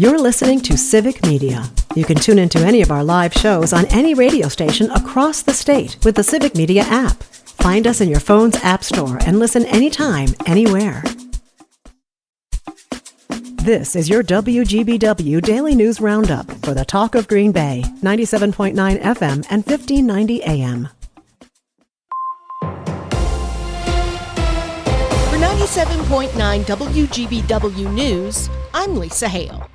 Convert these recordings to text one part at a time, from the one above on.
You're listening to Civic Media. You can tune into any of our live shows on any radio station across the state with the Civic Media app. Find us in your phone's app store and listen anytime, anywhere. This is your WGBW Daily News Roundup for the Talk of Green Bay, 97.9 FM and 1590 AM. For 97.9 WGBW News, I'm Lisa Hale.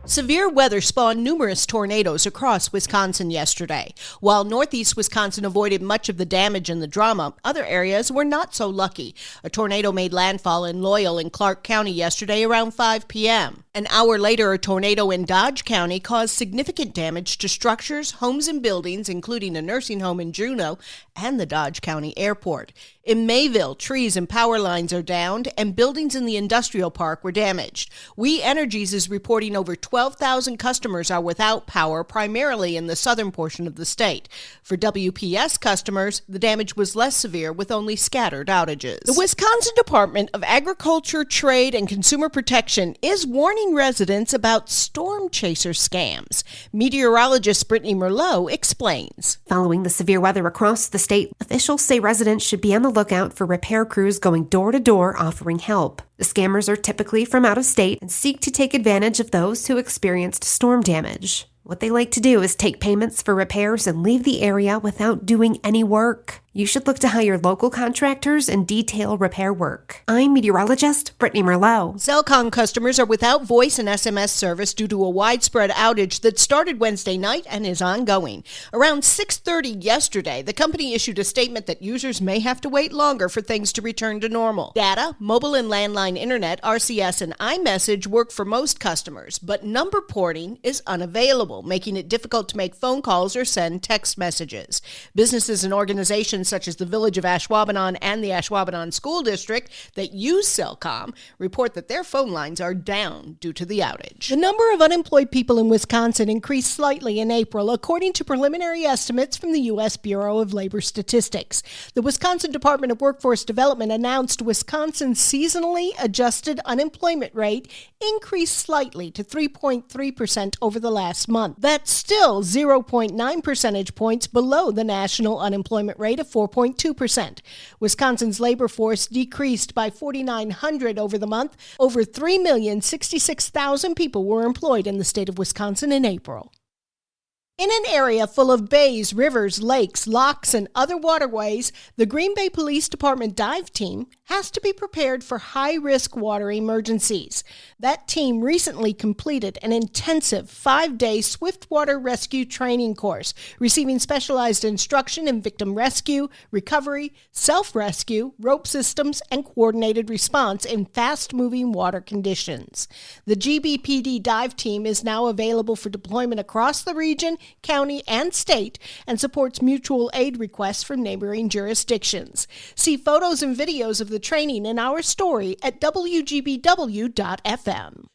Severe weather spawned numerous tornadoes across Wisconsin yesterday. While northeast Wisconsin avoided much of the damage and the drama, other areas were not so lucky. A tornado made landfall in Loyal in Clark County yesterday around 5 p.m. An hour later, a tornado in Dodge County caused significant damage to structures, homes, and buildings, including a nursing home in Juneau and the Dodge County Airport. In Mayville, trees and power lines are downed, and buildings in the industrial park were damaged. We Energies is reporting over 12,000 customers are without power, primarily in the southern portion of the state. For WPS customers, the damage was less severe, with only scattered outages. The Wisconsin Department of Agriculture, Trade, and Consumer Protection is warning residents about storm chaser scams. Meteorologist Brittany Merlot explains. Following the severe weather across the state, officials say residents should be on the lookout for repair crews going door to door offering help. The scammers are typically from out of state and seek to take advantage of those who experienced storm damage. What they like to do is take payments for repairs and leave the area without doing any work. You should look to hire local contractors and detail repair work. I'm meteorologist Brittany Merlot. Cellcom customers are without voice and SMS service due to a widespread outage that started Wednesday night and is ongoing. Around 6:30 yesterday, the company issued a statement that users may have to wait longer for things to return to normal. Data, mobile and landline internet, RCS, and iMessage work for most customers, but number porting is unavailable, making it difficult to make phone calls or send text messages. Businesses and organizations such as the Village of Ashwaubenon and the Ashwaubenon School District that use Cellcom report that their phone lines are down due to the outage. The number of unemployed people in Wisconsin increased slightly in April, according to preliminary estimates from the U.S. Bureau of Labor Statistics. The Wisconsin Department of Workforce Development announced Wisconsin's seasonally adjusted unemployment rate increased slightly to 3.3% over the last month. That's still 0.9 percentage points below the national unemployment rate of 4.2%. Wisconsin's labor force decreased by 4,900 over the month. Over 3,066,000 people were employed in the state of Wisconsin in April. In an area full of bays, rivers, lakes, locks, and other waterways, the Green Bay Police Department dive team has to be prepared for high-risk water emergencies. That team recently completed an intensive 5-day swiftwater rescue training course, receiving specialized instruction in victim rescue, recovery, self-rescue, rope systems, and coordinated response in fast-moving water conditions. The GBPD dive team is now available for deployment across the region, county, and state, and supports mutual aid requests from neighboring jurisdictions. See photos and videos of the training in our story at WGBW.FM.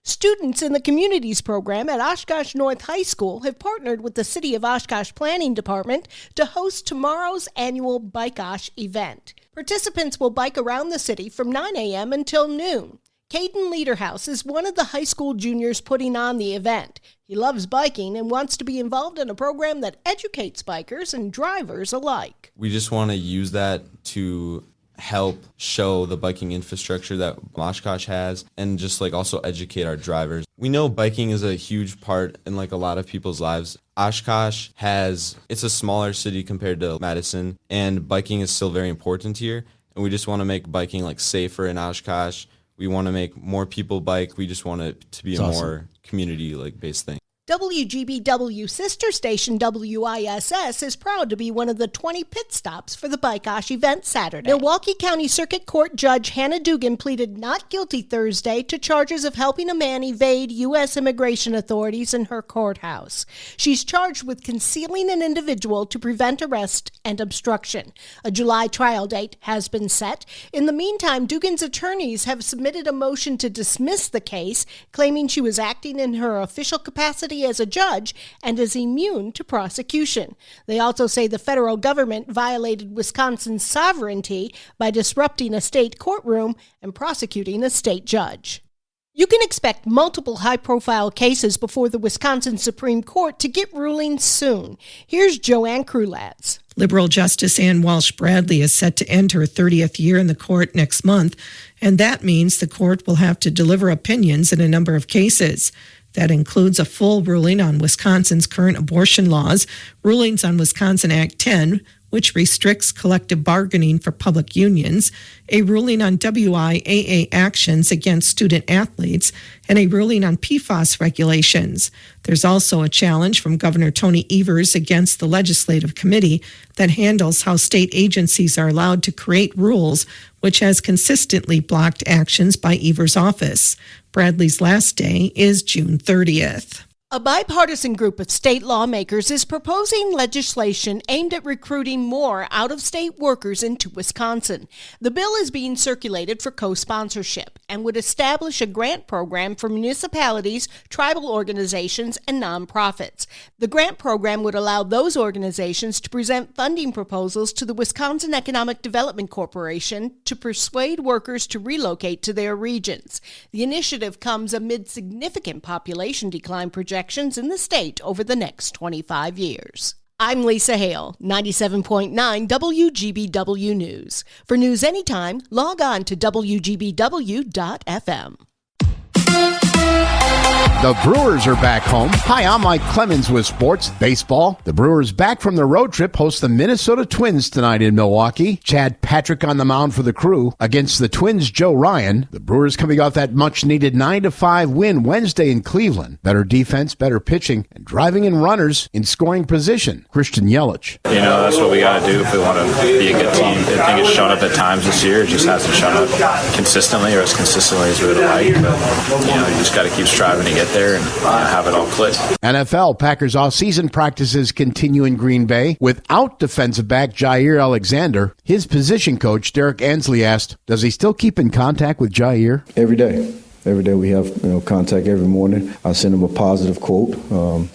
Students in the Communities program at Oshkosh North High School have partnered with the City of Oshkosh Planning Department to host tomorrow's annual Bike-Osh event. Participants will bike around the city from 9 a.m. until noon. Caden Lederhouse is one of the high school juniors putting on the event. He loves biking and wants to be involved in a program that educates bikers and drivers alike. We just want to use that to help show the biking infrastructure that Oshkosh has and just also educate our drivers. We know biking is a huge part in a lot of people's lives. Oshkosh it's a smaller city compared to Madison, and biking is still very important here. And we just want to make biking safer in Oshkosh. We want to make more people bike. We just want it to be more community-based thing. WGBW sister station WISS is proud to be one of the 20 pit stops for the Bike-Osh event Saturday. Milwaukee County Circuit Court Judge Hannah Dugan pleaded not guilty Thursday to charges of helping a man evade U.S. immigration authorities in her courthouse. She's charged with concealing an individual to prevent arrest and obstruction. A July trial date has been set. In the meantime, Dugan's attorneys have submitted a motion to dismiss the case, claiming she was acting in her official capacity as a judge and is immune to prosecution. They also say the federal government violated Wisconsin's sovereignty by disrupting a state courtroom and prosecuting a state judge. You can expect multiple high-profile cases before the Wisconsin Supreme Court to get rulings soon. Here's Joanne Krulatz. Liberal Justice Ann Walsh Bradley is set to end her 30th year in the court next month, and that means the court will have to deliver opinions in a number of cases. That includes a full ruling on Wisconsin's current abortion laws, rulings on Wisconsin Act 10, which restricts collective bargaining for public unions, a ruling on WIAA actions against student athletes, and a ruling on PFAS regulations. There's also a challenge from Governor Tony Evers against the legislative committee that handles how state agencies are allowed to create rules, which has consistently blocked actions by Evers' office. Bradley's last day is June 30th. A bipartisan group of state lawmakers is proposing legislation aimed at recruiting more out-of-state workers into Wisconsin. The bill is being circulated for co-sponsorship and would establish a grant program for municipalities, tribal organizations, and nonprofits. The grant program would allow those organizations to present funding proposals to the Wisconsin Economic Development Corporation to persuade workers to relocate to their regions. The initiative comes amid significant population decline projections in the state over the next 25 years. I'm Lisa Hale, 97.9 WGBW News. For news anytime, log on to WGBW.FM. The Brewers are back home. Hi, I'm Mike Clemens with Sports Baseball. The Brewers back from their road trip host the Minnesota Twins tonight in Milwaukee. Chad Patrick on the mound for the Crew against the Twins' Joe Ryan. The Brewers coming off that much-needed 9-5 win Wednesday in Cleveland. Better defense, better pitching, and driving in runners in scoring position. Christian Yelich. That's what we got to do if we want to be a good team. I think it's shown up at times this year. It just hasn't shown up consistently or as consistently as we would like. But, you just got to keep striving to get there and have it all click. NFL Packers off-season practices continue in Green Bay without defensive back Jair Alexander. His position coach Derek Ansley asked, does he still keep in contact with Jair? Every day. Every day we have contact every morning. I send him a positive quote.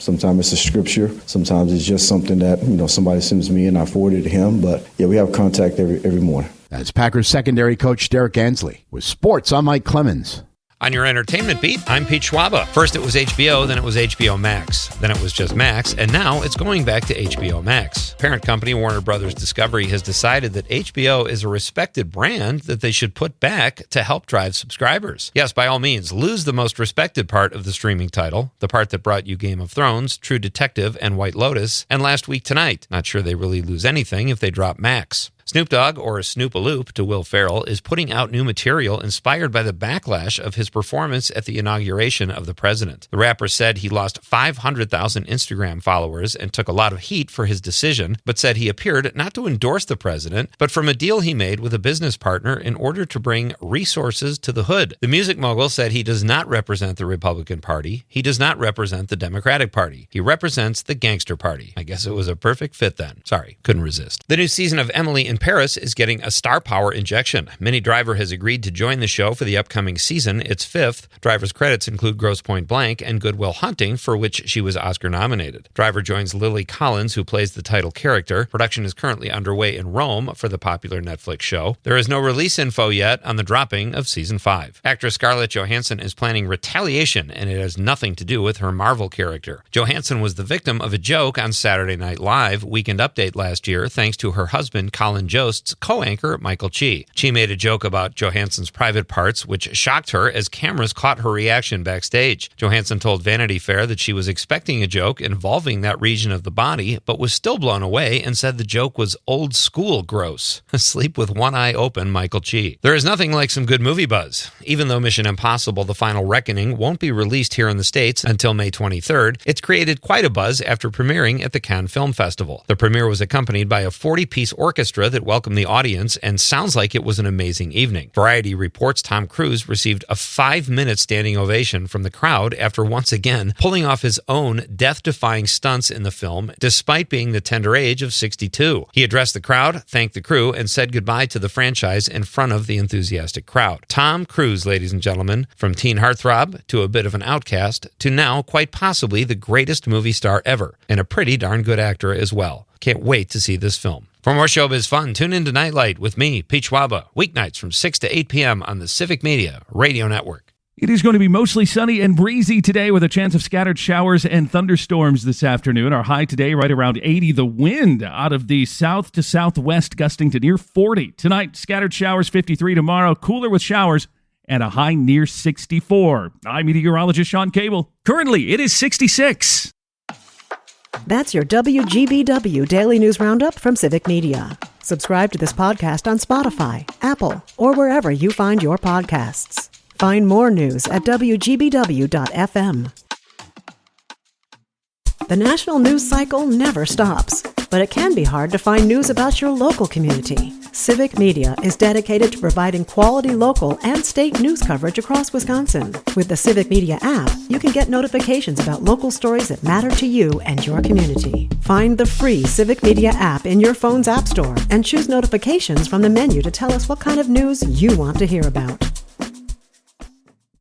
Sometimes it's a scripture. Sometimes it's just something that somebody sends me and I forward it to him. But yeah, we have contact every morning. That's Packers secondary coach Derek Ansley. With sports, I'm Mike Clemens. On your entertainment beat, I'm Pete Schwaba. First it was HBO, then it was HBO Max. Then it was just Max, and now it's going back to HBO Max. Parent company Warner Brothers Discovery has decided that HBO is a respected brand that they should put back to help drive subscribers. Yes, by all means, lose the most respected part of the streaming title, the part that brought you Game of Thrones, True Detective, and White Lotus, and Last Week Tonight. Not sure they really lose anything if they drop Max. Snoop Dogg, or Snoop-a-Loop to Will Ferrell, is putting out new material inspired by the backlash of his performance at the inauguration of the president. The rapper said he lost 500,000 Instagram followers and took a lot of heat for his decision, but said he appeared not to endorse the president, but from a deal he made with a business partner in order to bring resources to the hood. The music mogul said he does not represent the Republican Party. He does not represent the Democratic Party. He represents the Gangster Party. I guess it was a perfect fit then. Sorry, couldn't resist. The new season of Emily in Paris is getting a star power injection. Minnie Driver has agreed to join the show for the upcoming season, its fifth. Driver's credits include Grosse Pointe Blank and Good Will Hunting, for which she was Oscar nominated. Driver joins Lily Collins, who plays the title character. Production is currently underway in Rome for the popular Netflix show. There is no release info yet on the dropping of season 5. Actress Scarlett Johansson is planning retaliation, and it has nothing to do with her Marvel character. Johansson was the victim of a joke on Saturday Night Live Weekend Update last year, thanks to her husband Colin Jost's co-anchor Michael Chi. Chi made a joke about Johansson's private parts, which shocked her as cameras caught her reaction backstage. Johansson told Vanity Fair that she was expecting a joke involving that region of the body, but was still blown away and said the joke was old school gross. Sleep with one eye open, Michael Chi. There is nothing like some good movie buzz. Even though Mission Impossible: The Final Reckoning won't be released here in the States until May 23rd, it's created quite a buzz after premiering at the Cannes Film Festival. The premiere was accompanied by a 40-piece orchestra that welcomed the audience and sounds like it was an amazing evening. Variety reports Tom Cruise received a 5-minute standing ovation from the crowd after once again pulling off his own death-defying stunts in the film, despite being the tender age of 62. He addressed the crowd, thanked the crew, and said goodbye to the franchise in front of the enthusiastic crowd. Tom Cruise, ladies and gentlemen, from teen heartthrob to a bit of an outcast to now quite possibly the greatest movie star ever, and a pretty darn good actor as well. Can't wait to see this film. For more showbiz fun, tune in to Nightlight with me, Pete Schwaba, weeknights from 6 to 8 p.m. on the Civic Media Radio Network. It is going to be mostly sunny and breezy today with a chance of scattered showers and thunderstorms this afternoon. Our high today right around 80. The wind out of the south to southwest gusting to near 40. Tonight, scattered showers 53. Tomorrow, cooler with showers and a high near 64. I'm meteorologist Sean Cable. Currently, it is 66. That's your WGBW Daily News Roundup from Civic Media. Subscribe to this podcast on Spotify, Apple, or wherever you find your podcasts. Find more news at WGBW.FM. The national news cycle never stops, but it can be hard to find news about your local community. Civic Media is dedicated to providing quality local and state news coverage across Wisconsin. With the Civic Media app, you can get notifications about local stories that matter to you and your community. Find the free Civic Media app in your phone's app store and choose notifications from the menu to tell us what kind of news you want to hear about.